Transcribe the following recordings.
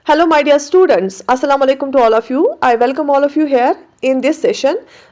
Hello, my dear students. Assalamu alaikum to all of you. I welcome all of you here in this session.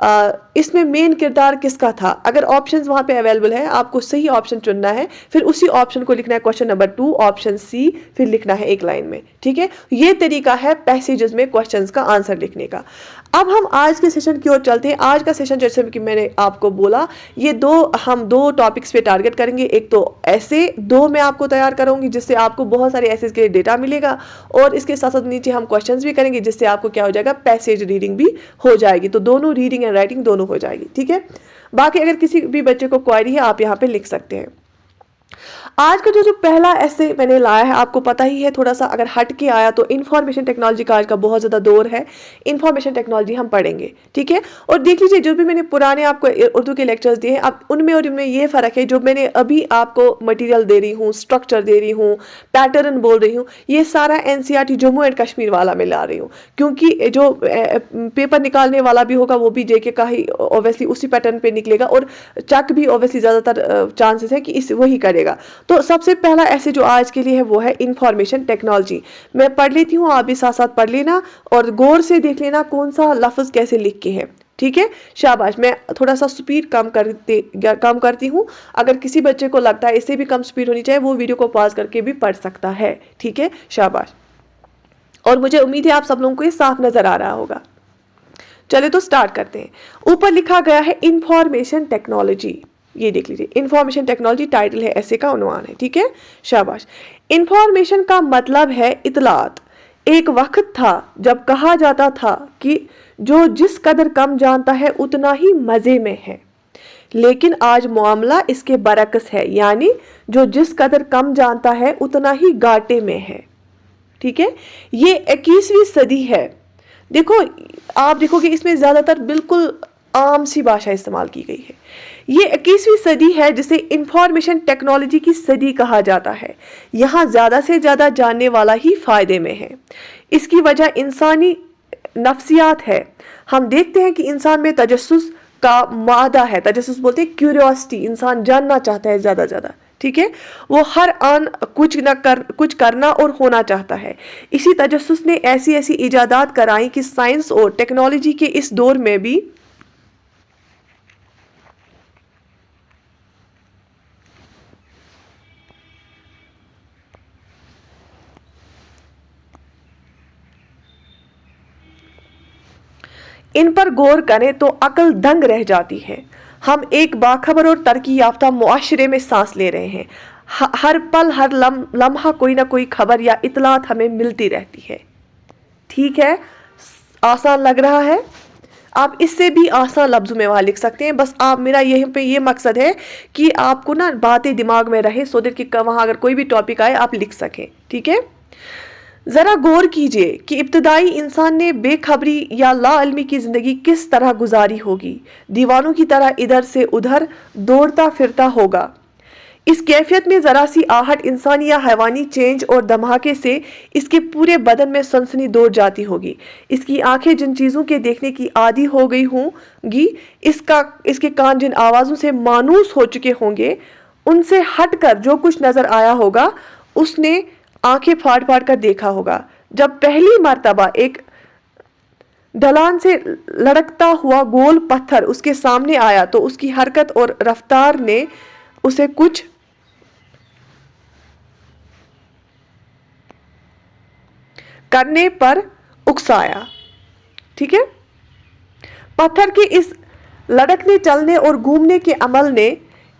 اس میں مین کردار کس کا تھا. اگر options وہاں پہ اویلیبل ہے آپ کو صحیح آپشن چننا ہے, پھر اسی آپشن کو لکھنا ہے کوشچن نمبر 2 آپشن سی, پھر لکھنا ہے ایک لائن میں. ٹھیک ہے, یہ طریقہ ہے پیسیجز میں کوشچنز کا آنسر لکھنے کا. اب ہم آج کے سیشن کی اور چلتے ہیں. آج کا سیشن جیسے کہ میں نے آپ کو بولا, یہ ہم دو ٹاپکس پہ ٹارگٹ کریں گے. ایک تو ایسے 2 میں آپ کو تیار کروں گی جس سے آپ کو بہت سارے ایسے کے ڈیٹا ملے گا, اور اس کے ساتھ ساتھ نیچے ہم کوشچنز بھی کریں گے جس سے آپ کو کیا ہو جائے گا, پیسیج ریڈنگ بھی ہو جائے گی. تو دونوں ریڈنگ اینڈ رائٹنگ دونوں ہو جائے گی. ٹھیک ہے, باقی اگر کسی بھی بچے کو کوئری ہے آپ یہاں پہ لکھ سکتے ہیں. آج کا جو پہلا ایسے میں نے لایا ہے, آپ کو پتہ ہی ہے تھوڑا سا اگر ہٹ کے آیا تو انفارمیشن ٹیکنالوجی کا آج کا بہت زیادہ دور ہے. انفارمیشن ٹیکنالوجی ہم پڑھیں گے. ٹھیک ہے, اور دیکھ لیجیے جو بھی میں نے پرانے آپ کو اردو کے لیکچرز دیے ہیں, اب ان میں اور ان میں یہ فرق ہے, جو میں نے ابھی آپ کو مٹیریل دے رہی ہوں, اسٹرکچر دے رہی ہوں, پیٹرن بول رہی ہوں, یہ سارا NCERT جموں اینڈ کشمیر والا میں لا رہی ہوں, کیونکہ جو پیپر نکالنے والا بھی ہوگا وہ بھی JK کا ہی اوبیسلی اسی پیٹرن پہ نکلے گا, اور چیک بھی اوبیسلی زیادہ تر چانسز ہے کہ وہی کرے گا. تو سب سے پہلا ایسے جو آج کے لیے ہے وہ ہے انفارمیشن ٹیکنالوجی. میں پڑھ لیتی ہوں, آپ بھی ساتھ ساتھ پڑھ لینا اور غور سے دیکھ لینا کون سا لفظ کیسے لکھ کے ہے. ٹھیک ہے, شاباش. میں تھوڑا سا سپیڈ کم کرتی ہوں. اگر کسی بچے کو لگتا ہے اس سے بھی کم سپیڈ ہونی چاہیے, وہ ویڈیو کو پاز کر کے بھی پڑھ سکتا ہے. ٹھیک ہے, شاباش. اور مجھے امید ہے آپ سب لوگوں کو یہ صاف نظر آ رہا ہوگا. چلے تو سٹارٹ کرتے ہیں. اوپر لکھا گیا ہے انفارمیشن ٹیکنالوجی. یہ دیکھ لیجیے, انفارمیشن ٹیکنالوجی ٹائٹل ہے, ایسے کا عنوان ہے. ٹھیک ہے, شاباش. انفارمیشن کا مطلب ہے اطلاعات. ایک وقت تھا جب کہا جاتا تھا کہ جو جس قدر کم جانتا ہے اتنا ہی مزے میں ہے, لیکن آج معاملہ اس کے برعکس ہے, یعنی جو جس قدر کم جانتا ہے اتنا ہی گھاٹے میں ہے. ٹھیک ہے, یہ 21ویں صدی ہے. دیکھو, آپ دیکھو کہ اس میں زیادہ تر بالکل عام سی بھاشا استعمال کی گئی ہے. یہ 21ویں صدی ہے جسے انفارمیشن ٹیکنالوجی کی صدی کہا جاتا ہے. یہاں زیادہ سے زیادہ جاننے والا ہی فائدے میں ہے. اس کی وجہ انسانی نفسیات ہے. ہم دیکھتے ہیں کہ انسان میں تجسس کا مادہ ہے. تجسس بولتے ہیں کیوریوسٹی, انسان جاننا چاہتا ہے زیادہ زیادہ. ٹھیک ہے, وہ ہر آن کچھ کرنا اور ہونا چاہتا ہے. اسی تجسس نے ایسی ایجادات کرائیں کہ سائنس اور ٹیکنالوجی کے اس دور میں بھی ان پر غور کریں تو عقل دنگ رہ جاتی ہے. ہم ایک باخبر اور ترقی یافتہ معاشرے میں سانس لے رہے ہیں. ہر پل ہر لمحہ کوئی نہ کوئی خبر یا اطلاعات ہمیں ملتی رہتی ہے. ٹھیک ہے, آسان لگ رہا ہے. آپ اس سے بھی آسان لفظوں میں وہاں لکھ سکتے ہیں. بس آپ میرا یہ مقصد ہے کہ آپ کو نا باتیں دماغ میں رہے, سو دیٹ کہ وہاں اگر کوئی بھی ٹاپک آئے آپ لکھ سکیں. ٹھیک ہے, ذرا غور کیجئے کہ ابتدائی انسان نے بے خبری یا لا علمی کی زندگی کس طرح گزاری ہوگی. دیوانوں کی طرح ادھر سے ادھر دوڑتا پھرتا ہوگا. اس کیفیت میں ذرا سی آہٹ انسانی یا حیوانی چینج اور دھماکے سے اس کے پورے بدن میں سنسنی دوڑ جاتی ہوگی. اس کی آنکھیں جن چیزوں کے دیکھنے کی عادی ہو گئی ہوں گی, اس کے کان جن آوازوں سے مانوس ہو چکے ہوں گے, ان سے ہٹ کر جو کچھ نظر آیا ہوگا اس نے آنکھیں پھاڑ پھاڑ کر دیکھا ہوگا. جب پہلی مرتبہ ایک ڈھلان سے لڑکتا ہوا گول پتھر اس کے سامنے آیا تو اس کی حرکت اور رفتار نے اسے کچھ کرنے پر اکسایا. ٹھیک ہے, پتھر کے اس لڑکنے, چلنے اور گھومنے کے عمل نے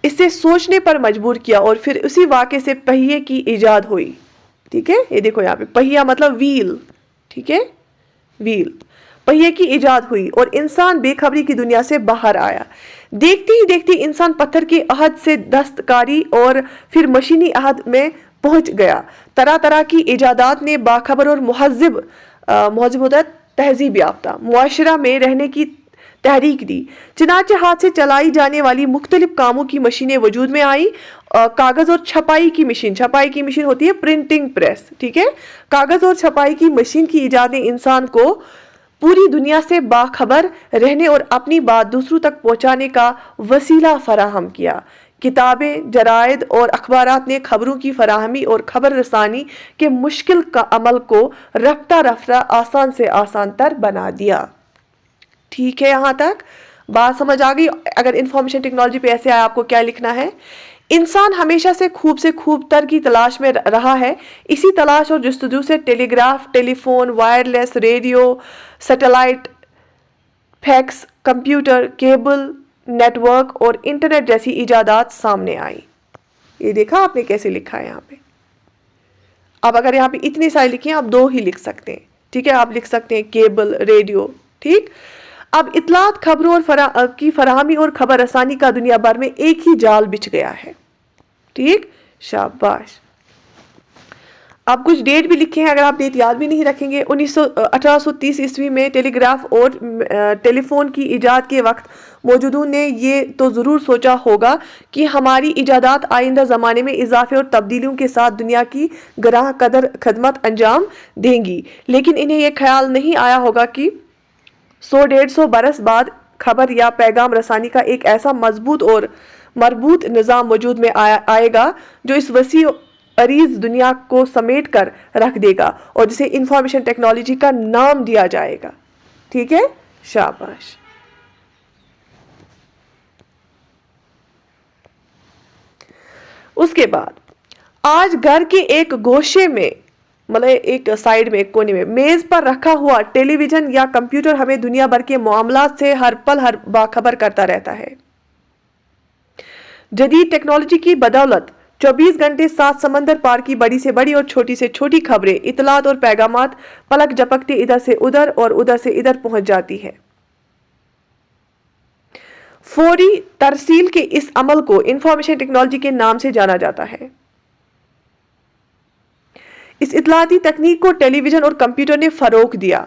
اسے سوچنے پر مجبور کیا, اور پھر اسی واقعے سے پہیے کی ایجاد ہوئی. ٹھیک ہے, یہ دیکھو یہاں پہ پہیہ مطلب ویل. ٹھیک ہے, ویل, پہیے کی ایجاد ہوئی اور انسان بے خبری کی دنیا سے باہر آیا. دیکھتی ہی دیکھتی انسان پتھر کے عہد سے دستکاری اور پھر مشینی عہد میں پہنچ گیا. طرح طرح کی ایجادات نے باخبر اور مہذب ہوتا ہے تہذیب یافتہ معاشرہ میں رہنے کی تحریک دی. چنانچہ ہاتھ سے چلائی جانے والی مختلف کاموں کی مشینیں وجود میں آئی. کاغذ اور چھپائی کی مشین ہوتی ہے پرنٹنگ پریس. ٹھیک ہے, کاغذ اور چھپائی کی مشین کی ایجاد نے انسان کو پوری دنیا سے باخبر رہنے اور اپنی بات دوسروں تک پہنچانے کا وسیلہ فراہم کیا. کتابیں, جرائد اور اخبارات نے خبروں کی فراہمی اور خبر رسانی کے مشکل کا عمل کو رفتہ رفتہ آسان سے آسان تر بنا دیا. ٹھیک ہے یہاں تک بات سمجھ آ گئی؟ اگر انفارمیشن ٹیکنالوجی پہ ایسے آیا آپ کو کیا لکھنا ہے؟ انسان ہمیشہ سے خوب تر کی تلاش میں رہا ہے. اسی تلاش اور جستجو سے telegraph, telephone, wireless radio, satellite, fax, computer, cable, network اور انٹرنیٹ جیسی ایجادات سامنے آئی. یہ دیکھا آپ نے کیسے لکھا ہے یہاں پہ؟ اب اگر یہاں پہ اتنی ساری لکھی ہیں آپ 2 ہی لکھ سکتے ہیں. ٹھیک ہے، آپ لکھ سکتے ہیں کیبل، ریڈیو. ٹھیک. اب اطلاعات، خبروں اور کی فراہمی اور خبر رسانی کا دنیا بھر میں ایک ہی جال بچھ گیا ہے. ٹھیک، شاباش. آپ کچھ ڈیٹ بھی لکھے ہیں، اگر آپ ڈیٹ یاد بھی نہیں رکھیں گے. 1830 عیسوی میں ٹیلی گراف اور ٹیلی فون کی ایجاد کے وقت موجودوں نے یہ تو ضرور سوچا ہوگا کہ ہماری ایجادات آئندہ زمانے میں اضافے اور تبدیلیوں کے ساتھ دنیا کی گراں قدر خدمت انجام دیں گی، لیکن انہیں یہ خیال نہیں آیا ہوگا کہ 100-150 برس بعد خبر یا پیغام رسانی کا ایک ایسا مضبوط اور مربوط نظام وجود میں آئے گا جو اس وسیع عریض دنیا کو سمیٹ کر رکھ دے گا اور جسے انفارمیشن ٹیکنالوجی کا نام دیا جائے گا. ٹھیک ہے، شاباش. اس کے بعد آج گھر کے ایک گوشے میں، مطلب ایک سائیڈ میں، ایک کونے میں میز پر رکھا ہوا ٹیلی ویژن یا کمپیوٹر ہمیں دنیا بھر کے معاملات سے ہر پل ہر باخبر کرتا رہتا ہے. جدید ٹیکنالوجی کی بدولت 24 گھنٹے 7 سمندر پار کی بڑی سے بڑی اور چھوٹی سے چھوٹی خبریں، اطلاعات اور پیغامات پلک جھپکتے ادھر سے ادھر اور ادھر سے ادھر پہنچ جاتی ہے. فوری ترسیل کے اس عمل کو انفارمیشن ٹیکنالوجی کے نام سے جانا جاتا ہے. اس اطلاعاتی تکنیک کو ٹیلی ویژن اور کمپیوٹر نے فروغ دیا.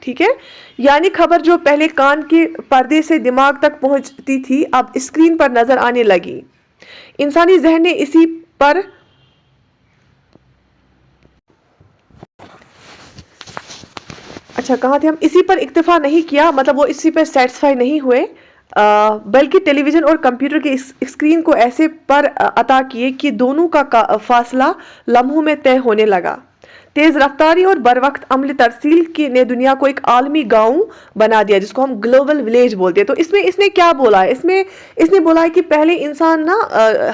ٹھیک ہے، یعنی خبر جو پہلے کان کے پردے سے دماغ تک پہنچتی تھی اب اسکرین پر نظر آنے لگی. انسانی ذہن نے اسی پر کہاں تھے ہم؟ اسی پر اکتفا نہیں کیا، مطلب وہ اسی پر سیٹسفائی نہیں ہوئے، بلکہ ٹیلی ویژن اور کمپیوٹر کے اسکرین کو ایسے پر عطا کیے کہ دونوں کا فاصلہ لمحوں میں طے ہونے لگا. تیز رفتاری اور بر وقت عمل ترسیل نے دنیا کو ایک عالمی گاؤں بنا دیا، جس کو ہم گلوبل ولیج بولتے ہیں. تو اس نے کیا بولا ہے؟ اس نے بولا ہے کہ پہلے انسان نا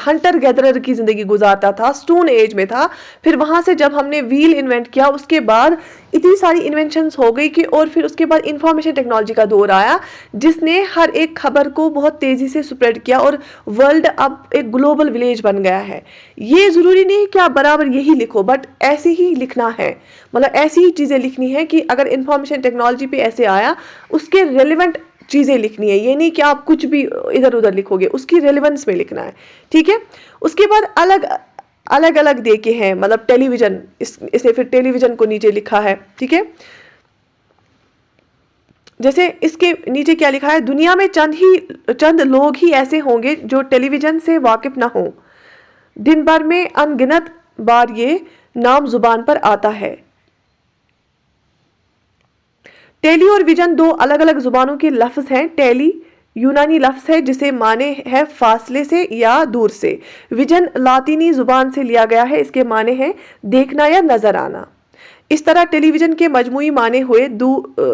ہنٹر گیدرر کی زندگی گزارتا تھا، سٹون ایج میں تھا. پھر وہاں سے جب ہم نے ویل انوینٹ کیا، اس کے بعد اتنی ساری انوینشنز ہو گئی کہ اور پھر اس کے بعد انفارمیشن ٹیکنالوجی کا دور آیا، جس نے ہر ایک خبر کو بہت تیزی سے سپریڈ کیا اور ورلڈ اب ایک گلوبل ولیج بن گیا ہے. یہ ضروری نہیں کہ آپ برابر یہی لکھو، بٹ ایسے ہی لکھنا ہے، مطلب ایسی ہی چیزیں لکھنی ہے کہ اگر انفارمیشن ٹیکنالوجی پہ ایسے آیا اس کے ریلیونٹ چیزیں لکھنی ہے. یہ نہیں کہ آپ کچھ بھی ادھر ادھر لکھو گے، اس کی ریلیونس میں لکھنا ہے. ٹھیک ہے. اس کے بعد الگ الگ دیکھے ہیں، مطلب ٹیلی ویژن، اس نے پھر ٹیلی ویژن کو نیچے لکھا ہے. ٹھیک ہے، جیسے اس کے نیچے کیا لکھا ہے؟ دنیا میں چند لوگ ہی ایسے ہوں گے جو ٹیلی ویژن سے واقف نہ ہوں. دن بھر میں ان گنت بار یہ نام زبان پر آتا ہے. ٹیلی اور ویژن 2 الگ الگ زبانوں کے لفظ ہیں. ٹیلی یونانی لفظ ہے جسے معنی ہے فاصلے سے یا دور سے. ویژن لاطینی زبان سے لیا گیا ہے، اس کے معنی ہے دیکھنا یا نظر آنا. اس طرح ٹیلی ویژن کے مجموعی معنی ہوئے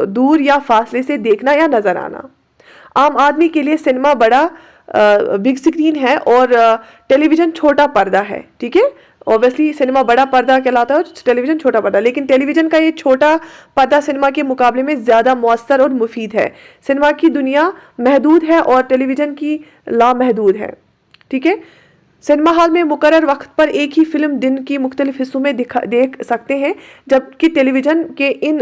دور یا فاصلے سے دیکھنا یا نظر آنا. عام آدمی کے لیے سنیما بڑا بگ اسکرین ہے اور ٹیلی ویژن چھوٹا پردہ ہے. ٹھیک ہے، اوبیسلی سنیما بڑا پردہ کہلاتا ہے اور ٹیلی ویژن چھوٹا پردہ، لیکن ٹیلی ویژن کا یہ چھوٹا پردہ سنیما کے مقابلے میں زیادہ مؤثر اور مفید ہے. سنیما کی دنیا محدود ہے اور ٹیلی ویژن کی لامحدود ہے. ٹھیک ہے، سنیما ہال میں مقرر وقت پر ایک ہی فلم دن کی مختلف حصوں میں دیکھ سکتے ہیں، جبکہ ٹیلی ویژن کے ان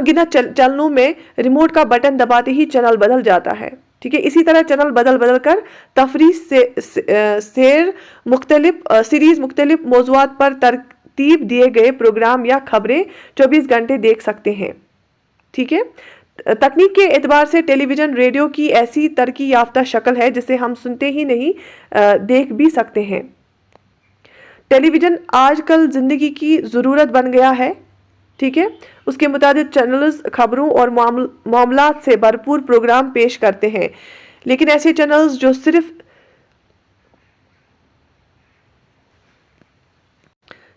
گنت چینلوں میں ریموٹ کا بٹن دباتے ہی چینل بدل جاتا ہے. ٹھیک ہے، اسی طرح چینل بدل کر تفریح سیریز مختلف موضوعات پر ترتیب دیے گئے پروگرام یا خبریں 24 گھنٹے دیکھ سکتے ہیں. ٹھیک ہے، تکنیک کے اعتبار سے ٹیلی ویژن ریڈیو کی ایسی ترقی یافتہ شکل ہے جسے ہم سنتے ہی نہیں دیکھ بھی سکتے ہیں. ٹیلی ویژن آج کل زندگی کی ضرورت بن گیا ہے. ٹھیک ہے، اس کے متعدد چینلز خبروں اور معاملات سے بھرپور پروگرام پیش کرتے ہیں، لیکن ایسے چینلز جو صرف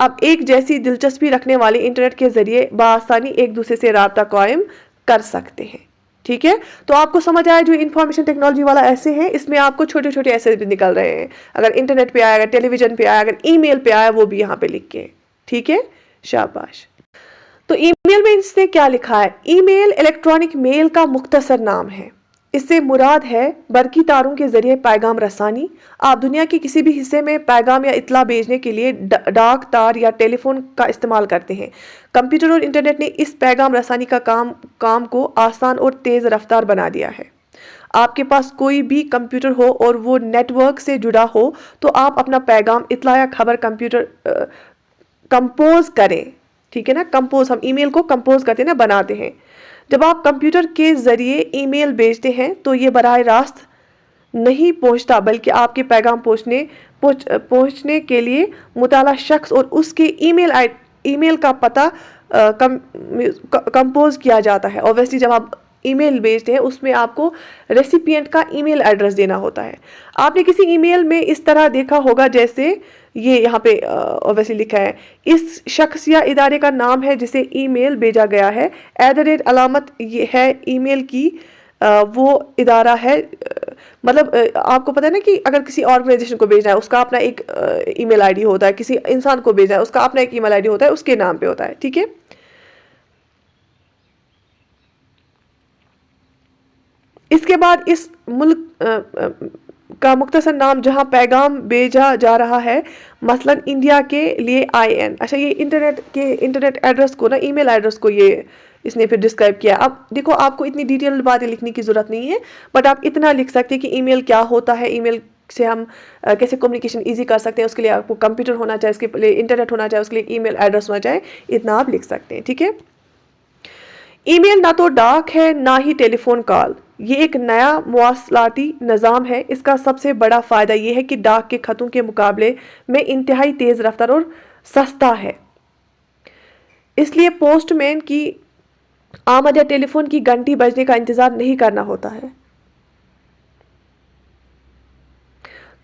اب ایک جیسی دلچسپی رکھنے والے انٹرنیٹ کے ذریعے بآسانی ایک دوسرے سے رابطہ قائم کر سکتے ہیں. ٹھیک ہے, تو آپ کو سمجھ آیا جو انفارمیشن ٹیکنالوجی والا ایسے ہیں, اس میں آپ کو چھوٹے چھوٹے ایسے بھی نکل رہے ہیں. اگر انٹرنیٹ پہ آیا, اگر ٹیلی ویژن پہ آیا, اگر ای میل پہ آیا, وہ بھی یہاں پہ لکھ کے. ٹھیک ہے, شاباش. تو ای میل میں اس نے کیا لکھا ہے؟ ای میل الیکٹرانک میل کا مختصر نام ہے. اس سے مراد ہے برقی تاروں کے ذریعے پیغام رسانی. آپ دنیا کے کسی بھی حصے میں پیغام یا اطلاع بھیجنے کے لیے ڈاک تار یا ٹیلی فون کا استعمال کرتے ہیں. کمپیوٹر اور انٹرنیٹ نے اس پیغام رسانی کا کام کو آسان اور تیز رفتار بنا دیا ہے. آپ کے پاس کوئی بھی کمپیوٹر ہو اور وہ نیٹ ورک سے جڑا ہو تو آپ اپنا پیغام، اطلاع یا خبر کمپوز کریں. ٹھیک ہے نا، کمپوز، ہم ای میل کو کمپوز کرتے ہیں نا، بناتے ہیں. جب آپ کمپیوٹر کے ذریعے ای میل بھیجتے ہیں تو یہ براہ راست نہیں پہنچتا، بلکہ آپ کے پیغام پہنچنے کے لیے مطالعہ شخص اور اس کے ای میل کا پتہ کمپوز کیا جاتا ہے. اوبویسلی جب آپ ای میل بھیجتے ہیں اس میں آپ کو ریسیپینٹ کا ای میل ایڈریس دینا ہوتا ہے. آپ نے کسی ای میل میں اس طرح دیکھا ہوگا جیسے یہ یہاں پہ اوبویسلی لکھا ہے، اس شخص یا ادارے کا نام ہے جسے ای میل بھیجا گیا ہے، @ علامت یہ ہے ای میل کی وہ ادارہ ہے. مطلب آپ کو پتہ ہے نا کہ اگر کسی آرگنائزیشن کو بھیجنا ہے اس کا اپنا ایک ای میل آئی ڈی ہوتا ہے، کسی انسان کو بھیجنا ہے اس کا اپنا ایک ای میل آئی ڈی ہوتا ہے، اس کے نام پہ ہوتا ہے. ٹھیک ہے، اس کے بعد اس ملک کا مختصر نام جہاں پیغام بھیجا جا رہا ہے، مثلا انڈیا کے لیے IN. اچھا، یہ انٹرنیٹ ایڈریس کو نا، ای میل ایڈریس کو یہ اس نے پھر ڈسکرائب کیا. اب دیکھو، آپ کو اتنی ڈیٹیل باتیں لکھنے کی ضرورت نہیں ہے، بٹ آپ اتنا لکھ سکتے ہیں کہ ای میل کیا ہوتا ہے، ای میل سے ہم کیسے کمیونیکیشن ایزی کر سکتے ہیں. اس کے لیے آپ کو کمپیوٹر ہونا چاہیے، اس کے لیے انٹرنیٹ ہونا چاہیے، اس کے لیے ای میل ایڈریس ہونا چاہیے. اتنا آپ لکھ سکتے ہیں. ٹھیک ہے، ای میل نہ تو ڈاک ہے نہ ہی ٹیلی فون کال. یہ ایک نیا مواصلاتی نظام ہے. اس کا سب سے بڑا فائدہ یہ ہے کہ ڈاک کے خطوں کے مقابلے میں انتہائی تیز رفتار اور سستا ہے. اس لیے پوسٹ مین کی آمد یا ٹیلی فون کی گھنٹی بجنے کا انتظار نہیں کرنا ہوتا ہے.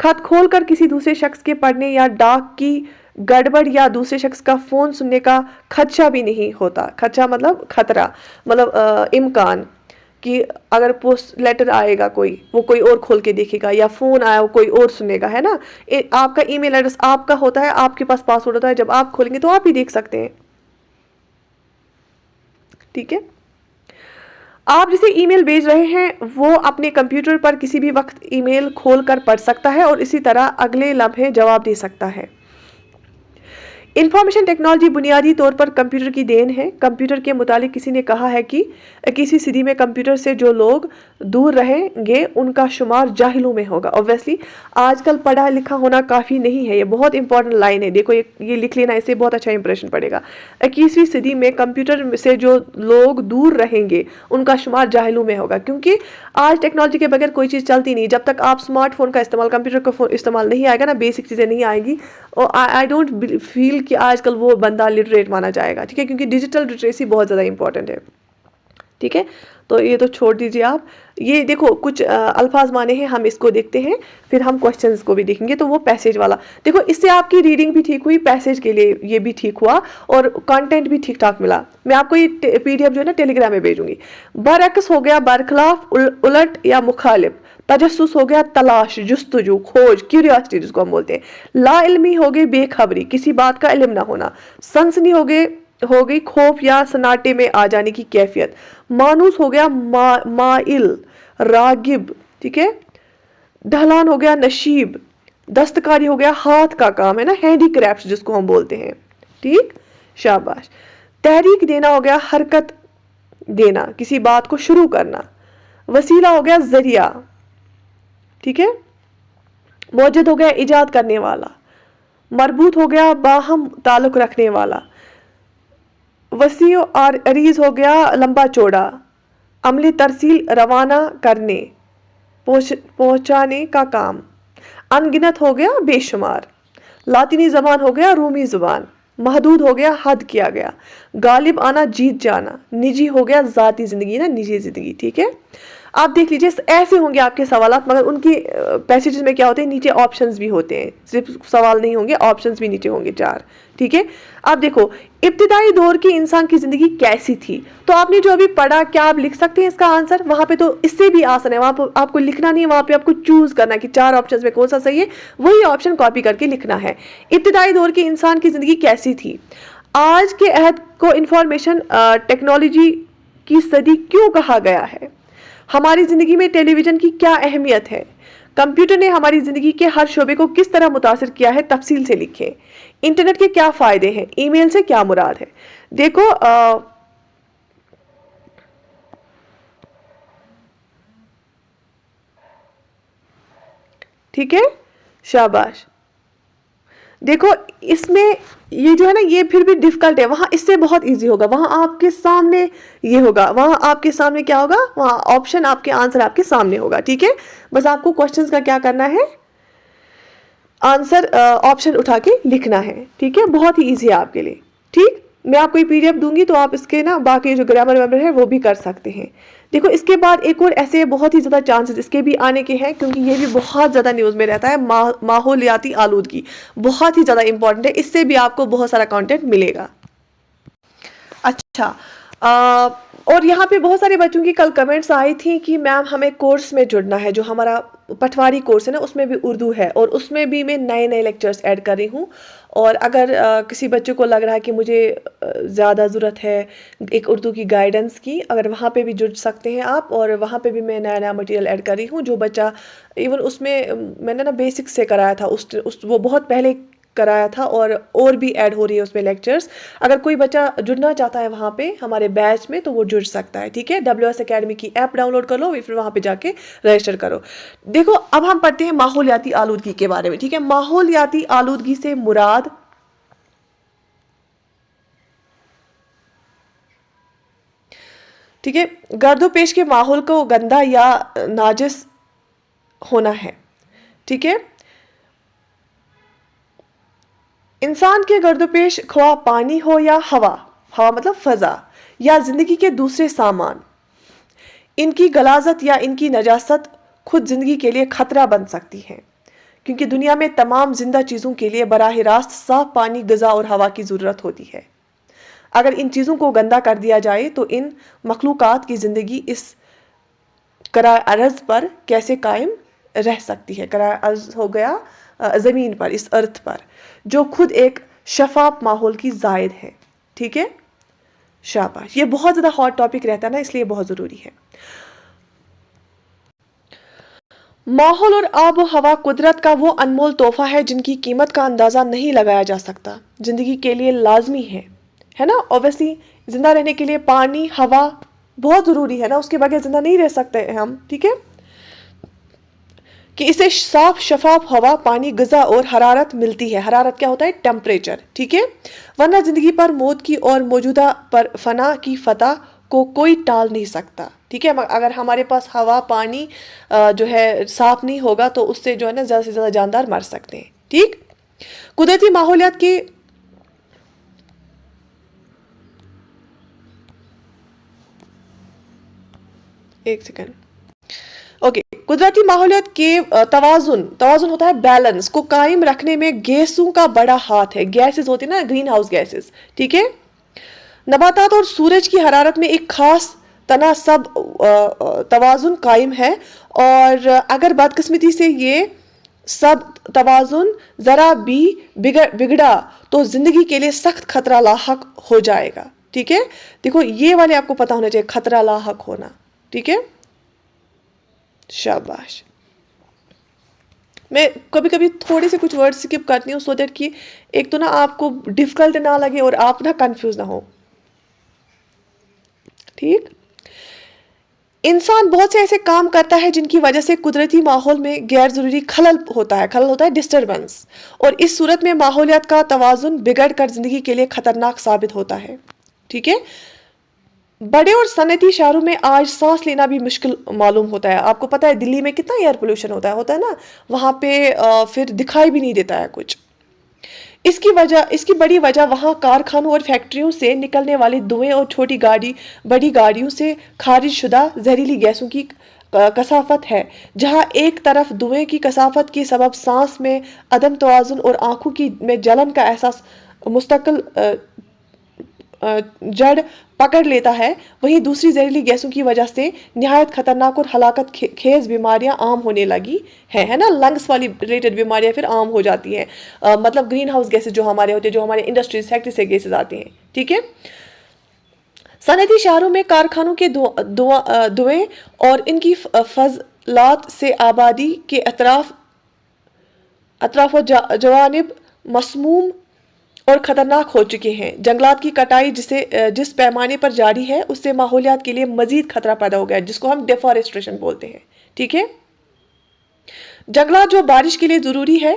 خط کھول کر کسی دوسرے شخص کے پڑھنے یا ڈاک کی گڑبڑ یا دوسرے شخص کا فون سننے کا خدشہ بھی نہیں ہوتا. خدشہ مطلب خطرہ، مطلب امکان کہ اگر پوسٹ لیٹر آئے گا کوئی، وہ کوئی اور کھول کے دیکھے گا، یا فون آیا وہ کوئی اور سنے گا، ہے نا. آپ کا ای میل ایڈریس آپ کا ہوتا ہے، آپ کے پاس پاسورڈ ہوتا ہے، جب آپ کھولیں گے تو آپ ہی دیکھ سکتے ہیں. ٹھیک ہے، آپ جسے ای میل بھیج رہے ہیں وہ اپنے کمپیوٹر پر کسی بھی وقت ای میل کھول کر پڑھ سکتا ہے اور اسی طرح اگلے لمحے جواب دے سکتا ہے. انفارمیشن ٹیکنالوجی بنیادی طور پر کمپیوٹر کی دین ہے. کمپیوٹر کے متعلق کسی نے کہا ہے کہ 21ویں صدی میں کمپیوٹر سے جو لوگ دور رہیں گے ان کا شمار جاہلوں میں ہوگا. اوبویسلی آج کل پڑھا لکھا ہونا کافی نہیں ہے. یہ بہت امپورٹنٹ لائن ہے، دیکھو یہ لکھ لینا، اس سے بہت اچھا امپریشن پڑے گا. 21ویں صدی میں کمپیوٹر سے جو لوگ دور رہیں گے ان کا شمار جاہلوں میں ہوگا، کیونکہ آج ٹیکنالوجی کے بغیر کوئی چیز چلتی نہیں. جب تک آپ اسمارٹ فون کا استعمال، کمپیوٹر کا استعمال نہیں آئے گا نا، بیسک چیزیں نہیں آئیں گی، اور آئی ڈونٹ فیل کہ آج کل وہ بندہ لٹریٹ مانا جائے گا. ٹھیک ہے، کیونکہ ڈیجیٹل لٹریسی بہت زیادہ امپورٹنٹ ہے. ٹھیک ہے، تو یہ تو چھوڑ دیجیے آپ. یہ دیکھو کچھ الفاظ مانے ہیں، ہم اس کو دیکھتے ہیں، پھر ہم کوشچنز کو بھی دیکھیں گے. تو وہ پیسیج والا دیکھو، اس سے آپ کی ریڈنگ بھی ٹھیک ہوئی، پیسیج کے لیے یہ بھی ٹھیک ہوا، اور کانٹینٹ بھی ٹھیک ٹھاک ملا. میں آپ کو یہ PDF جو ہے نا ٹیلی گرام میں بھیجوں گی. برعکس ہو گیا برخلاف، الٹ یا مخالف. تجسس ہو گیا تلاش، جستجو، کھوج، کیوریاسٹی جس کو ہم بولتے ہیں. لا علمی ہو گئی بے خبری، کسی بات کا علم نہ ہونا. سنسنی ہو گئی خوف یا سناٹے میں آ جانے کی کیفیت. مانوس ہو گیا مائل، راغب. ٹھیک ہے، ڈھلان ہو گیا نشیب. دستکاری ہو گیا ہاتھ کا کام، ہے نا، ہینڈی کرافٹ جس کو ہم بولتے ہیں. ٹھیک، شاباش. تحریک دینا ہو گیا حرکت دینا، کسی بات کو شروع کرنا. وسیلہ ہو گیا ذریعہ. ٹھیک ہے، موجد ہو گیا ایجاد کرنے والا. مربوط ہو گیا باہم تعلق رکھنے والا. وسیع اور عریض ہو گیا لمبا چوڑا. عملی ترسیل روانہ کرنے، پہنچانے کا کام. ان گنت ہو گیا بے شمار. لاطینی زبان ہو گیا رومی زبان. محدود ہو گیا حد کیا گیا. غالب آنا جیت جانا. نجی ہو گیا ذاتی زندگی، نا، نجی زندگی. ٹھیک ہے، آپ دیکھ لیجیے ایسے ہوں گے آپ کے سوالات، مگر ان کی پیسیجز میں کیا ہوتے ہیں، نیچے آپشنز بھی ہوتے ہیں، صرف سوال نہیں ہوں گے، آپشنز بھی نیچے ہوں گے 4. ٹھیک ہے، آپ دیکھو ابتدائی دور کی انسان کی زندگی کیسی تھی. تو آپ نے جو ابھی پڑھا، کیا آپ لکھ سکتے ہیں اس کا آنسر؟ وہاں پہ تو اس سے بھی آسان ہے، وہاں پہ آپ کو لکھنا نہیں ہے، وہاں پہ آپ کو چوز کرنا ہے کہ 4 آپشنز میں کون سا صحیح ہے، وہی آپشن کاپی کر کے لکھنا ہے. ابتدائی دور کی انسان کی زندگی کیسی تھی. آج کے عہد کو انفارمیشن ٹیکنالوجی کی صدی کیوں کہا گیا ہے. ہماری زندگی میں ٹیلی ویژن کی کیا اہمیت ہے. کمپیوٹر نے ہماری زندگی کے ہر شعبے کو کس طرح متاثر کیا ہے، تفصیل سے لکھیں. انٹرنیٹ کے کیا فائدے ہیں، ای میل سے کیا مراد ہے. دیکھو ٹھیک ہے، شاباش. دیکھو اس میں یہ جو ہے نا، یہ پھر بھی ڈیفیکلٹ ہے، وہاں اس سے بہت ایزی ہوگا. وہاں آپ کے سامنے یہ ہوگا، وہاں آپ کے سامنے کیا ہوگا، وہاں آپشن آپ کے آنسر آپ کے سامنے ہوگا. ٹھیک ہے، بس آپ کو کوشچنز کا کیا کرنا ہے، آنسر آپشن اٹھا کے لکھنا ہے. ٹھیک ہے، بہت ہی ایزی ہے آپ کے لیے. ٹھیک، میں آپ کو یہ PDF دوں گی تو آپ اس کے نا باقی جو گرامر ویمر ہے وہ بھی کر سکتے ہیں. دیکھو اس کے بعد ایک اور ایسے بہت ہی زیادہ چانسز اس کے بھی آنے کے ہیں، کیونکہ یہ بھی بہت زیادہ نیوز میں رہتا ہے. ماحولیاتی آلودگی بہت ہی زیادہ امپورٹنٹ ہے، اس سے بھی آپ کو بہت سارا کانٹینٹ ملے گا. اچھا، اور یہاں پہ بہت سارے بچوں کی کل کمنٹس آئی تھیں کہ میم ہمیں کورس میں جڑنا ہے، جو ہمارا پٹواری کورس ہے نا اس میں بھی اردو ہے، اور اس میں بھی میں نئے لیکچرز ایڈ کر رہی ہوں. اور اگر کسی بچے کو لگ رہا ہے کہ مجھے زیادہ ضرورت ہے ایک اردو کی گائیڈنس کی، اگر وہاں پہ بھی جڑ سکتے ہیں آپ. اور وہاں پہ بھی میں نیا مٹیریل ایڈ کر رہی ہوں. جو بچہ ایون اس میں نے نا بیسک سے کرایا تھا، وہ بہت پہلے کرایا تھا، اور بھی ایڈ ہو رہی ہے اس میں لیکچرز. اگر کوئی بچہ جڑنا چاہتا ہے وہاں پہ ہمارے بیچ میں تو وہ جڑ سکتا ہے. ٹھیک ہے، WS اکیڈمی کی ایپ ڈاؤن لوڈ کر لو، پھر وہاں پہ جا کے رجسٹر کرو. دیکھو اب ہم پڑھتے ہیں ماحولیاتی آلودگی کے بارے میں. ٹھیک ہے، ماحولیاتی آلودگی سے مراد ٹھیک ہے گرد و پیش کے ماحول کو گندا یا ناجس ہونا ہے. ٹھیک ہے، انسان کے گرد و پیش خواہ پانی ہو یا ہوا مطلب فضا، یا زندگی کے دوسرے سامان، ان کی غلاظت یا ان کی نجاست خود زندگی کے لیے خطرہ بن سکتی ہے. کیونکہ دنیا میں تمام زندہ چیزوں کے لیے براہ راست صاف پانی، غذا اور ہوا کی ضرورت ہوتی ہے. اگر ان چیزوں کو گندا کر دیا جائے تو ان مخلوقات کی زندگی اس کرۂ ارض پر کیسے قائم رہ سکتی ہے. کرۂ ارض ہو گیا زمین پر، اس ارتھ پر، جو خود ایک شفاف ماحول کی زائد ہے. ٹھیک ہے، شاباش. یہ بہت زیادہ ہاٹ ٹاپک رہتا ہے نا، اس لیے بہت ضروری ہے. ماحول اور آب و ہوا قدرت کا وہ انمول تحفہ ہے جن کی قیمت کا اندازہ نہیں لگایا جا سکتا. زندگی کے لیے لازمی ہے نا. اوبیسلی زندہ رہنے کے لیے پانی، ہوا بہت ضروری ہے نا، اس کے بغیر زندہ نہیں رہ سکتے ہم. ٹھیک ہے، کہ اسے صاف شفاف ہوا، پانی، غذا اور حرارت ملتی ہے. حرارت کیا ہوتا ہے؟ ٹیمپریچر. ٹھیک ہے، ورنہ زندگی پر موت کی اور موجودہ پر فنا کی فتح کو کوئی ٹال نہیں سکتا. ٹھیک ہے، اگر ہمارے پاس ہوا، پانی جو ہے صاف نہیں ہوگا تو اس سے جو ہے نا زیادہ سے زیادہ جاندار مر سکتے ہیں. ٹھیک، قدرتی ماحولیات کے ایک سیکنڈ. اوکے، قدرتی ماحولیات کے توازن ہوتا ہے بیلنس کو قائم رکھنے میں گیسوں کا بڑا ہاتھ ہے. گیسز ہوتی ہیں نا، گرین ہاؤس گیسز. ٹھیک ہے، نباتات اور سورج کی حرارت میں ایک خاص تناسب توازن قائم ہے، اور اگر بدقسمتی سے یہ سب توازن ذرا بھی بگڑا تو زندگی کے لیے سخت خطرہ لاحق ہو جائے گا. ٹھیک ہے، دیکھو یہ والے آپ کو پتا ہونا چاہیے، خطرہ لاحق ہونا. ٹھیک ہے، شاباش. میں کبھی کبھی تھوڑے سے کچھ ورڈ سکپ کرتی ہوں سو دیٹ کہ ایک تو نا آپ کو ڈیفیکلٹ نہ لگے اور آپ نا کنفیوز نہ ہو. ٹھیک، انسان بہت سے ایسے کام کرتا ہے جن کی وجہ سے قدرتی ماحول میں غیر ضروری خلل ہوتا ہے ڈسٹربنس، اور اس صورت میں ماحولیات کا توازن بگڑ کر زندگی کے لیے خطرناک ثابت ہوتا ہے. ٹھیک ہے، بڑے اور صنعتی شہروں میں آج سانس لینا بھی مشکل معلوم ہوتا ہے. آپ کو پتا ہے دلی میں کتنا ایئر پولوشن ہوتا ہے نا، وہاں پہ پھر دکھائی بھی نہیں دیتا ہے کچھ. اس کی بڑی وجہ وہاں کارخانوں اور فیکٹریوں سے نکلنے والے دھوئیں اور بڑی گاڑیوں سے خارج شدہ زہریلی گیسوں کی کثافت ہے، جہاں ایک طرف دھوئیں کی کثافت کے سبب سانس میں عدم توازن اور آنکھوں میں جلن کا احساس مستقل جڑ پکڑ لیتا ہے، وہیں دوسری زہریلی گیسوں کی وجہ سے نہایت خطرناک اور ہلاکت خیز بیماریاں عام ہونے لگی ہیں، ہے نا، لنگس والی ریلیٹڈ بیماریاں پھر عام ہو جاتی ہیں، مطلب گرین ہاؤس گیسز جو ہمارے ہوتے ہیں، جو ہمارے انڈسٹریز فیکٹری سے گیسز آتے ہیں، ٹھیک ہے۔ صنعتی شہروں میں کارخانوں کے دھوئیں اور ان کی فضلات سے آبادی کے اطراف و جوانب مسموم اور خطرناک ہو چکے ہیں۔ جنگلات کی کٹائی جس پیمانے پر جاری ہے، اس سے ماحولیات کے لیے مزید خطرہ پیدا ہو گیا ہے، جس کو ہم ڈیفارسٹریشن بولتے ہیں، ٹھیک ہے۔ جنگلات جو بارش کے لیے ضروری ہے،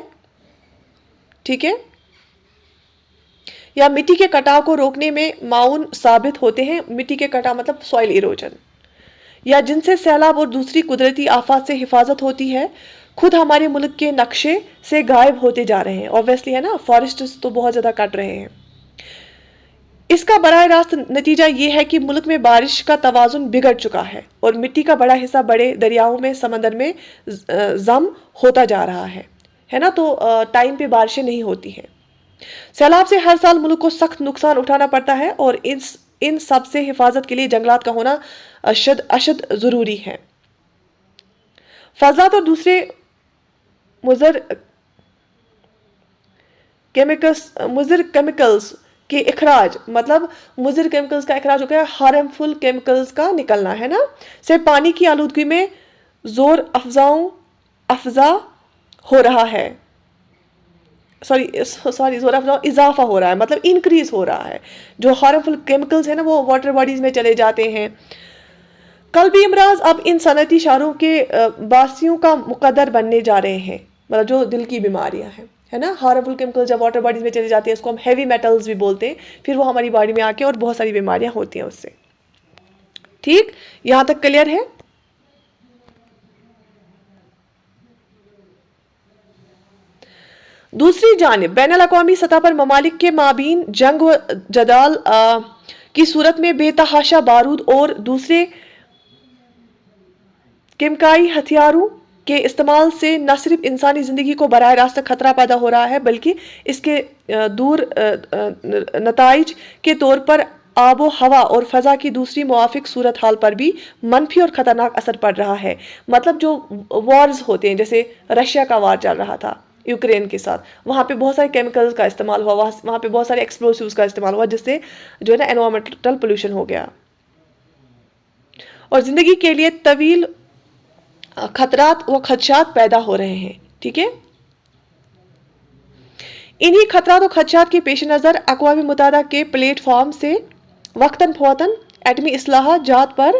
ٹھیک ہے، یا مٹی کے کٹاؤ کو روکنے میں معاون ثابت ہوتے ہیں۔ مٹی کے کٹاؤ مطلب سوائل ایروجن، یا جن سے سیلاب اور دوسری قدرتی آفات سے حفاظت ہوتی ہے، خود ہمارے ملک کے نقشے سے غائب ہوتے جا رہے ہیں، اوبویسلی، ہے نا، فارسٹس تو بہت زیادہ کٹ رہے ہیں۔ اس کا براہ راست نتیجہ یہ ہے کہ ملک میں بارش کا توازن بگڑ چکا ہے اور مٹی کا بڑا حصہ بڑے دریاؤں میں، سمندر میں ضم ہوتا جا رہا ہے نا، تو ٹائم پہ بارشیں نہیں ہوتی ہیں۔ سیلاب سے ہر سال ملک کو سخت نقصان اٹھانا پڑتا ہے اور ان سب سے حفاظت کے لیے جنگلات کا ہونا اشد ضروری ہے۔ فضلات اور دوسرے مضر کیمیکلز کے اخراج، مطلب مضر کیمیکلز کا اخراج ہو گیا، ہارمفل کیمیکلز کا نکلنا، ہے نا، سے پانی کی آلودگی میں زور افزا ہو رہا ہے، اضافہ ہو رہا ہے، مطلب انکریز ہو رہا ہے۔ جو ہارمفل کیمیکلز ہیں نا، وہ واٹر باڈیز میں چلے جاتے ہیں۔ قلبی امراض اب ان صنعتی شہروں کے باعثیوں کا مقدر بننے جا رہے ہیں، مطلب جو دل کی بیماریاں ہیں، ہے نا، ہارمفل کیمیکل جب واٹر باڈیز میں چلے جاتے ہیں، اس کو ہم ہیوی میٹلز بھی بولتے ہیں، پھر وہ ہماری باڈی میں آ کے اور بہت ساری بیماریاں ہوتی ہیں اس سے، ٹھیک، یہاں تک کلیئر ہے؟ دوسری جانب بین الاقوامی سطح پر ممالک کے مابین جنگ و جدال کی صورت میں بے تحاشا بارود اور دوسرے کیمیکائی ہتھیاروں کے استعمال سے نہ صرف انسانی زندگی کو براہ راست خطرہ پیدا ہو رہا ہے، بلکہ اس کے دور نتائج کے طور پر آب و ہوا اور فضا کی دوسری موافق صورتحال پر بھی منفی اور خطرناک اثر پڑ رہا ہے۔ مطلب جو وارز ہوتے ہیں، جیسے رشیا کا وار چل رہا تھا یوکرین کے ساتھ، وہاں پہ بہت سارے کیمیکلز کا استعمال ہوا، وہاں پہ بہت سارے ایکسپلوسیوز کا استعمال ہوا، جس سے جو ہے نا انوائرمنٹل پولوشن ہو گیا اور زندگی کے لیے طویل خطرات و خدشات پیدا ہو رہے ہیں، ٹھیک ہے۔ انہی خطرات و خدشات کے پیش نظر اقوام متحدہ کے پلیٹ فارم سے وقتاً فوقتاً ایٹمی اصلاحات جات پر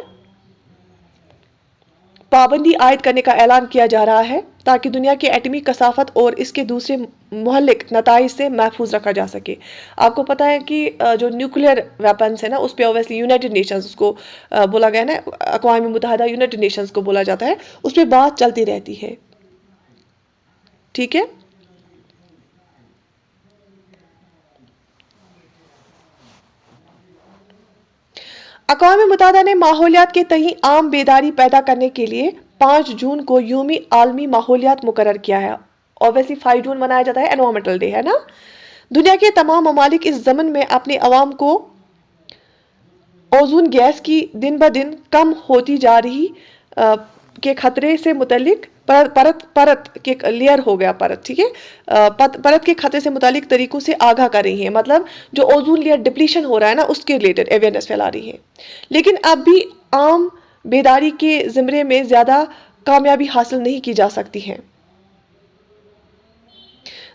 پابندی عائد کرنے کا اعلان کیا جا رہا ہے، تاکہ دنیا کے ایٹمی کثافت اور اس کے دوسرے مہلک نتائج سے محفوظ رکھا جا سکے۔ آپ کو پتہ ہے کہ جو نیوکلیئر ویپنز ہے نا، اس پہ اویسلی یونائٹڈ نیشنز اس کو بولا گیا نا، اقوام متحدہ یونائٹڈ نیشنز کو بولا جاتا ہے، اس پہ بات چلتی رہتی ہے، ٹھیک ہے۔ اقوام متحدہ نے ماحولیات کے تئیں عام بیداری پیدا کرنے کے لیے 5 جون کو یوم عالمی ماحولیات مقرر کیا ہے۔ اوبویسلی 5 جون منایا جاتا ہے انوائرمنٹل ڈے، ہے نا۔ دنیا کے تمام ممالک اس ضمن میں اپنے عوام کو اوزون گیس کی دن بدن کم ہوتی جا رہی کے خطرے سے متعلق پرت کے لیئر ہو گیا، ٹھیک ہے، پرت کے خطرے سے متعلق طریقوں سے آگاہ کر رہی ہیں، مطلب جو اوزون لیئر ڈپلیشن ہو رہا ہے نا، اس کے ریلیٹڈ اویئرنیس پھیلا رہی ہے، لیکن اب بھی عام بیداری کے زمرے میں زیادہ کامیابی حاصل نہیں کی جا سکتی ہے۔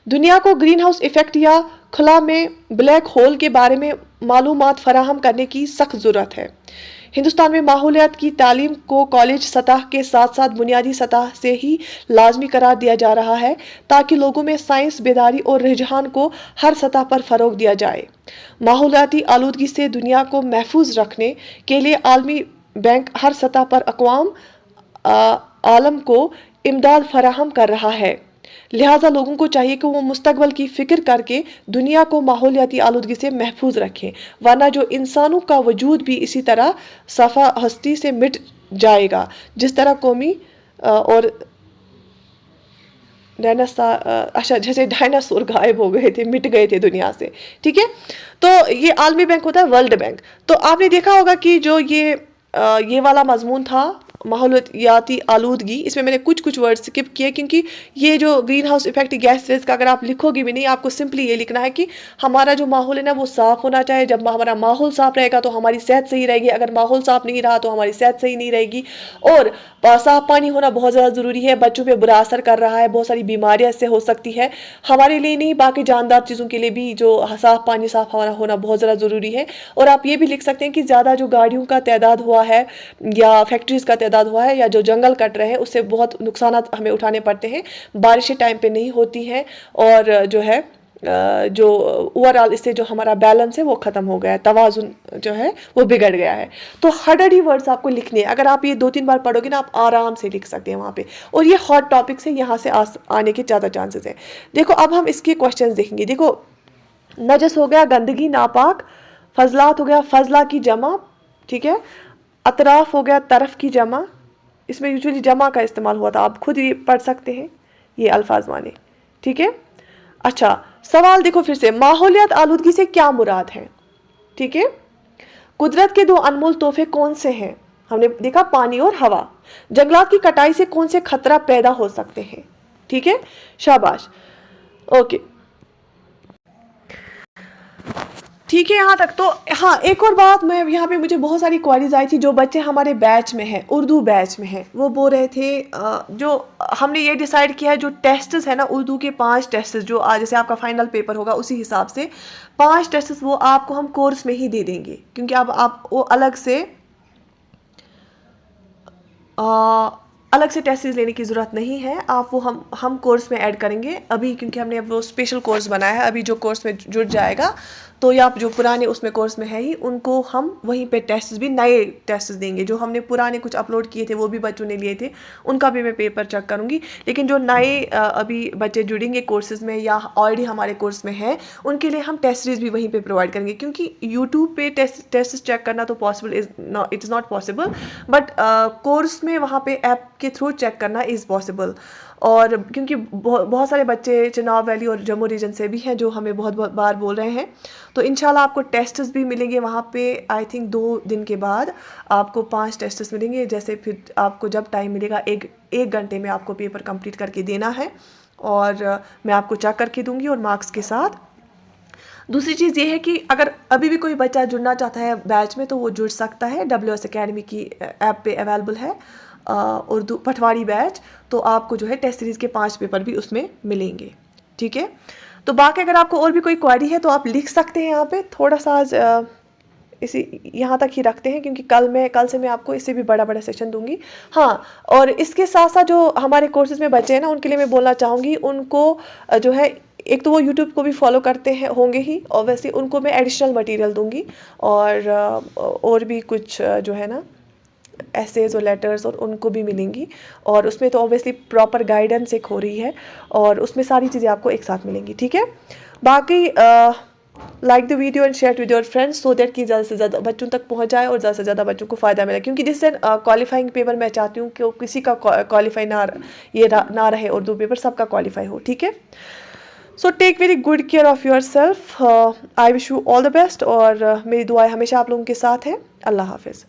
دنیا کو گرین ہاؤس ایفیکٹ یا خلا میں بلیک ہول کے بارے میں معلومات فراہم کرنے کی سخت ضرورت ہے۔ ہندوستان میں ماحولیات کی تعلیم کو کالج سطح کے ساتھ ساتھ بنیادی سطح سے ہی لازمی قرار دیا جا رہا ہے، تاکہ لوگوں میں سائنس بیداری اور رجحان کو ہر سطح پر فروغ دیا جائے۔ ماحولیاتی آلودگی سے دنیا کو محفوظ رکھنے کے لیے عالمی بینک ہر سطح پر اقوام عالم کو امداد فراہم کر رہا ہے۔ لہٰذا لوگوں کو چاہیے کہ وہ مستقبل کی فکر کر کے دنیا کو ماحولیاتی آلودگی سے محفوظ رکھیں، ورنہ جو انسانوں کا وجود بھی اسی طرح صفحہ ہستی سے مٹ جائے گا جس طرح قومی اور اچھا جیسے ڈائناسور غائب ہو گئے تھے، مٹ گئے تھے دنیا سے. ٹھیک ہے، تو یہ عالمی بینک ہوتا ہے ورلڈ بینک. تو آپ نے دیکھا ہوگا کہ جو یہ والا مضمون تھا ماحولیاتی آلودگی، اس میں میں نے کچھ ورڈ سکپ کیے کیونکہ یہ جو گرین ہاؤس ایفیکٹ گیسز کا اگر آپ لکھو گے بھی نہیں، آپ کو سمپلی یہ لکھنا ہے کہ ہمارا جو ماحول ہے نا وہ صاف ہونا چاہیے. جب ہمارا ماحول صاف رہے گا تو ہماری صحت صحیح رہے گی، اگر ماحول صاف نہیں رہا تو ہماری صحت صحیح نہیں رہے گی. اور صاف پانی ہونا بہت زیادہ ضروری ہے، بچوں پہ برا اثر کر رہا ہے، بہت ساری بیماریاں اس سے ہو سکتی ہے، ہمارے لیے نہیں باقی جاندار چیزوں کے لیے بھی جو صاف پانی صاف ہونا بہت زیادہ ضروری ہے. اور آپ یہ بھی لکھ سکتے ہیں کہ زیادہ جو گاڑیوں کا تعداد ہوا ہے یا فیکٹریز کا تعداد ہوا ہے یا جو جنگل کٹ رہے ہیں اس سے بہت نقصانات ہمیں اٹھانے پڑتے ہیں، بارشیں ٹائم پہ نہیں ہوتی ہیں، اور جو ہے جو اوور آل اس سے جو ہمارا بیلنس ہے وہ ختم ہو گیا ہے، توازن جو ہے وہ بگڑ گیا ہے. تو 100 ہی ورڈز آپ کو لکھنے ہیں، اگر آپ یہ 2-3 بار پڑھو گے نا آپ آرام سے لکھ سکتے ہیں وہاں پہ. اور یہ ہاٹ ٹاپکس ہیں، یہاں سے آنے کے زیادہ چانسز ہیں. دیکھو اب ہم اس کے کوشچنز دیکھیں گے. دیکھو نجس ہو گیا گندگی ناپاک، فضلات ہو گیا فضلہ کی جمع، ٹھیک ہے، اطراف ہو گیا طرف کی جمع، اس میں یوزلی جمع کا استعمال ہوا تھا، آپ خود یہ پڑھ سکتے ہیں یہ الفاظ مانے. ٹھیک ہے، اچھا سوال دیکھو پھر سے، ماحولیات آلودگی سے کیا مراد ہے؟ ٹھیک ہے، قدرت کے 2 انمول تحفے کون سے ہیں؟ ہم نے دیکھا پانی اور ہوا. جنگلات کی کٹائی سے کون سے خطرہ پیدا ہو سکتے ہیں؟ ٹھیک ہے، شاباش، اوکے ٹھیک ہے یہاں تک. تو ہاں ایک اور بات، میں یہاں پہ مجھے بہت ساری کوائریز آئی تھی، جو بچے ہمارے بیچ میں ہیں، اردو بیچ میں ہیں، وہ بول رہے تھے جو ہم نے یہ ڈیسائیڈ کیا ہے جو ٹیسٹس ہیں نا اردو کے 5 ٹیسٹس جو جیسے آپ کا فائنل پیپر ہوگا اسی حساب سے 5 ٹیسٹس وہ آپ کو ہم کورس میں ہی دے دیں گے، کیونکہ اب آپ وہ الگ سے ٹیسٹس لینے کی ضرورت نہیں ہے، آپ وہ ہم کورس میں ایڈ کریں گے ابھی، کیونکہ ہم نے اب وہ اسپیشل کورس بنایا ہے. ابھی جو کورس میں جڑ جائے گا تو یا جو پرانے اس میں کورس میں ہے ہی، ان کو ہم وہیں پہ ٹیسٹس بھی نئے ٹیسٹس دیں گے. جو ہم نے پرانے کچھ اپلوڈ کیے تھے وہ بھی بچوں نے لیے تھے، ان کا بھی میں پیپر چیک کروں گی. لیکن جو نئے ابھی بچے جڑیں گے کورسز میں یا آلریڈی ہمارے کورس میں ہیں، ان کے لیے ہم ٹیسٹ سیریز بھی وہیں پہ پرووائڈ کریں گے. کیونکہ یوٹیوب پہ ٹیسٹ چیک کرنا تو it is not possible, but course میں وہاں پہ ایپ کے تھرو چیک کرنا از پاسبل. اور کیونکہ بہت سارے بچے چناب ویلی اور جموں ریجن سے بھی ہیں جو ہمیں بہت بار بول رہے ہیں. تو انشاءاللہ آپ کو ٹیسٹس بھی ملیں گے وہاں پہ، آئی تھنک 2 دن کے بعد آپ کو 5 ٹیسٹس ملیں گے. جیسے پھر آپ کو جب ٹائم ملے گا 1 گھنٹے میں آپ کو پیپر کمپلیٹ کر کے دینا ہے، اور میں آپ کو چیک کر کے دوں گی اور مارکس کے ساتھ. دوسری چیز یہ ہے کہ اگر ابھی بھی کوئی بچہ جڑنا چاہتا ہے بیچ میں تو وہ جڑ سکتا ہے، WS اکیڈمی کی ایپ پہ اویلیبل ہے اردو پٹواری بیچ. تو آپ کو جو ہے ٹیسٹ سیریز کے 5 پیپر بھی اس میں ملیں گے. ٹھیک ہے، تو باقی اگر آپ کو اور بھی کوئی کوائری ہے تو آپ لکھ سکتے ہیں یہاں پہ. تھوڑا سا آج یہاں تک ہی رکھتے ہیں کیونکہ کل سے میں آپ کو اس سے بھی بڑا سیشن دوں گی. ہاں، اور اس کے ساتھ ساتھ جو ہمارے کورسز میں بچے ہیں نا ان کے لیے میں بولنا چاہوں گی، ان کو جو ہے ایک تو وہ یوٹیوب کو بھی فالو کرتے ہیں ہوں گے ہی، اور ویسے ان کو میں ایڈیشنل مٹیریل دوں گی، اور بھی کچھ جو ہے نا ایسیز اور لیٹرز اور ان کو بھی ملیں گی. اور اس میں تو اوبیسلی پراپر گائیڈنس ایک ہو رہی ہے، اور اس میں ساری چیزیں آپ کو ایک ساتھ ملیں گی. ٹھیک ہے، باقی like the video and share with your friends so that کہ زیادہ سے زیادہ بچوں تک پہنچ جائے اور زیادہ سے زیادہ بچوں کو فائدہ ملے. کیونکہ جس سے کوالیفائنگ پیپر میں چاہتی ہوں کہ وہ کسی کا کوالیفائی نہ رہے اردو پیپر، سب کا کوالیفائی ہو. ٹھیک ہے، so take very good care of yourself. I wish you all the best, اور میری دعائیں ہمیشہ آپ لوگوں کے ساتھ ہیں. اللہ حافظ.